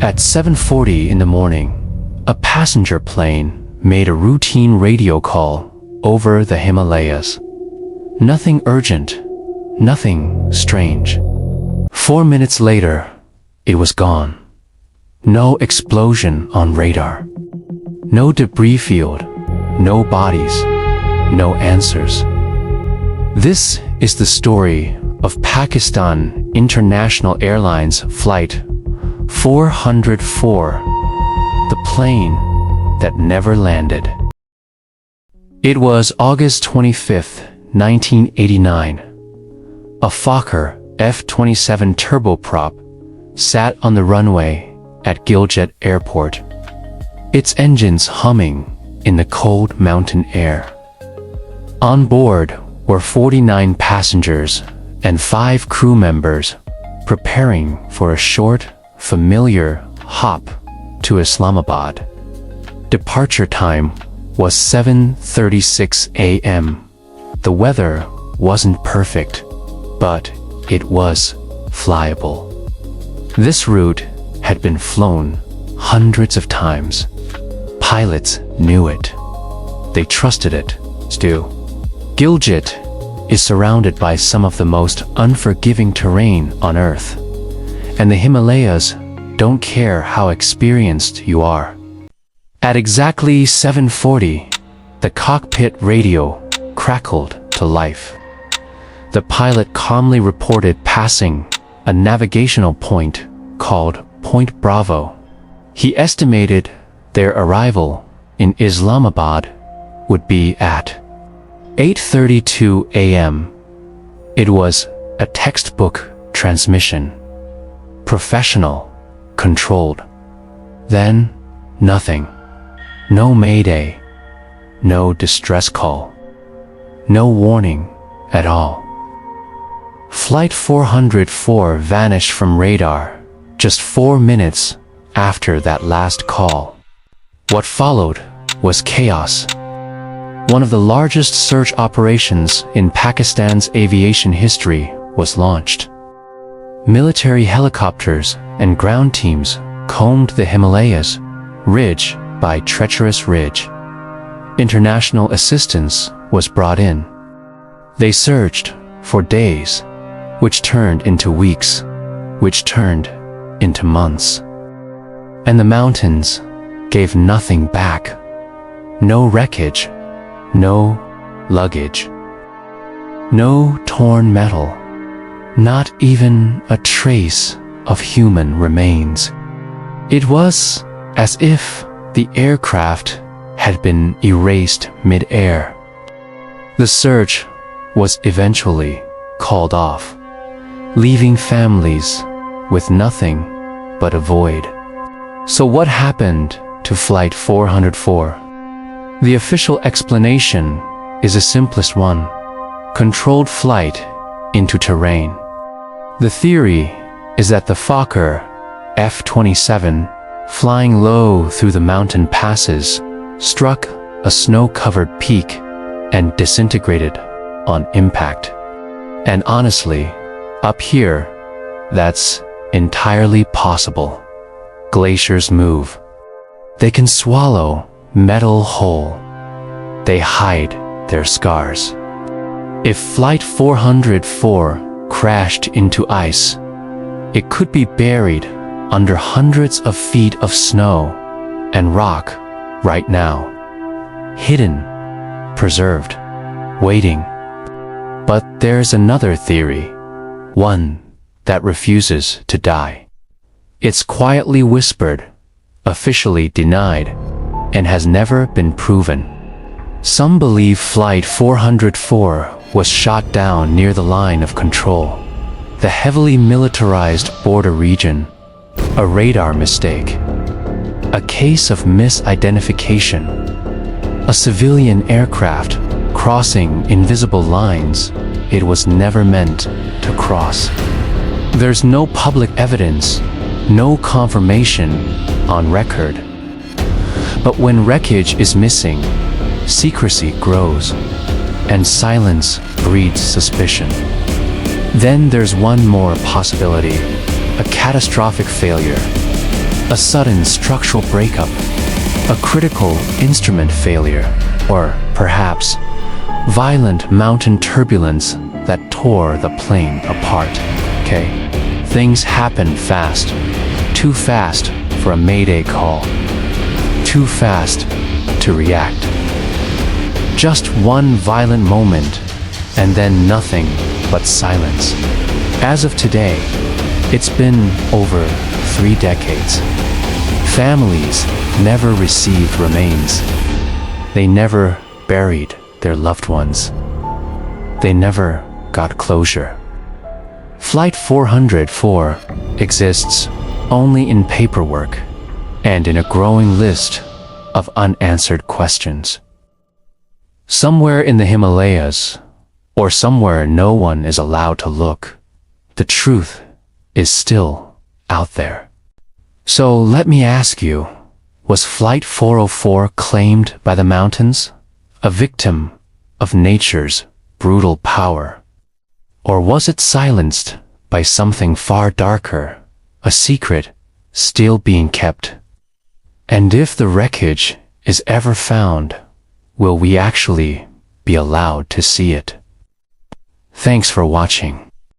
At 7:40 in the morning, a passenger plane made a routine radio call over the Himalayas. Nothing urgent, nothing strange. 4 minutes later, it was gone. No explosion on radar. No debris field, no bodies, no answers. This is the story of Pakistan International Airlines Flight 404, the plane that never landed. It was August 25th, 1989. A Fokker F-27 turboprop sat on the runway at Gilgit Airport, its engines humming in the cold mountain air. On board were 49 passengers and 5 crew members preparing for a short, familiar hop to Islamabad. Departure time was 7:36 a.m. The weather wasn't perfect, but it was flyable. This route had been flown hundreds of times. Pilots knew it. They trusted it, too. Gilgit is surrounded by some of the most unforgiving terrain on Earth, and the Himalayas don't care how experienced you are. At exactly 7:40, the cockpit radio crackled to life. The pilot calmly reported passing a navigational point called Point Bravo. He estimated their arrival in Islamabad would be at 8:32 a.m. It was a textbook transmission. Professional, controlled. Then, nothing. No mayday. No distress call. No warning at all. Flight 404 vanished from radar just 4 minutes after that last call. What followed was chaos. One of the largest search operations in Pakistan's aviation history was launched. Military helicopters and ground teams combed the Himalayas, ridge by treacherous ridge. International assistance was brought in. They searched for days, which turned into weeks, which turned into months. And the mountains gave nothing back. No wreckage, no luggage, no torn metal, not even a trace of human remains. It was as if the aircraft had been erased mid-air. The search was eventually called off, leaving families with nothing but a void. So what happened to Flight 404? The official explanation is the simplest one: controlled flight into terrain. The theory is that the Fokker F-27, flying low through the mountain passes, struck a snow-covered peak and disintegrated on impact. And honestly, up here, that's entirely possible. Glaciers move. They can swallow metal whole. They hide their scars. If Flight 404 crashed into ice, it could be buried under hundreds of feet of snow and rock right now. Hidden, preserved, waiting. But there's another theory, one that refuses to die. It's quietly whispered, officially denied, and has never been proven. Some believe Flight 404 was shot down near the line of control, the heavily militarized border region, a radar mistake, a case of misidentification, a civilian aircraft crossing invisible lines it was never meant to cross. There's no public evidence, no confirmation on record. But when wreckage is missing, secrecy grows, and silence breeds suspicion. Then there's one more possibility, a catastrophic failure, A sudden structural breakup, a critical instrument failure, or perhaps violent mountain turbulence that tore the plane apart. Okay? Things happen fast. Too fast for a mayday call. Too fast to react. Just one violent moment, and then nothing but silence. As of today, it's been over 3 decades. Families never received remains. They never buried their loved ones. They never got closure. Flight 404 exists only in paperwork and in a growing list of unanswered questions. Somewhere in the Himalayas, or somewhere no one is allowed to look, the truth is still out there. So let me ask you, was Flight 404 claimed by the mountains, a victim of nature's brutal power? Or was it silenced by something far darker, a secret still being kept? And if the wreckage is ever found, will we actually be allowed to see it? Thanks for watching.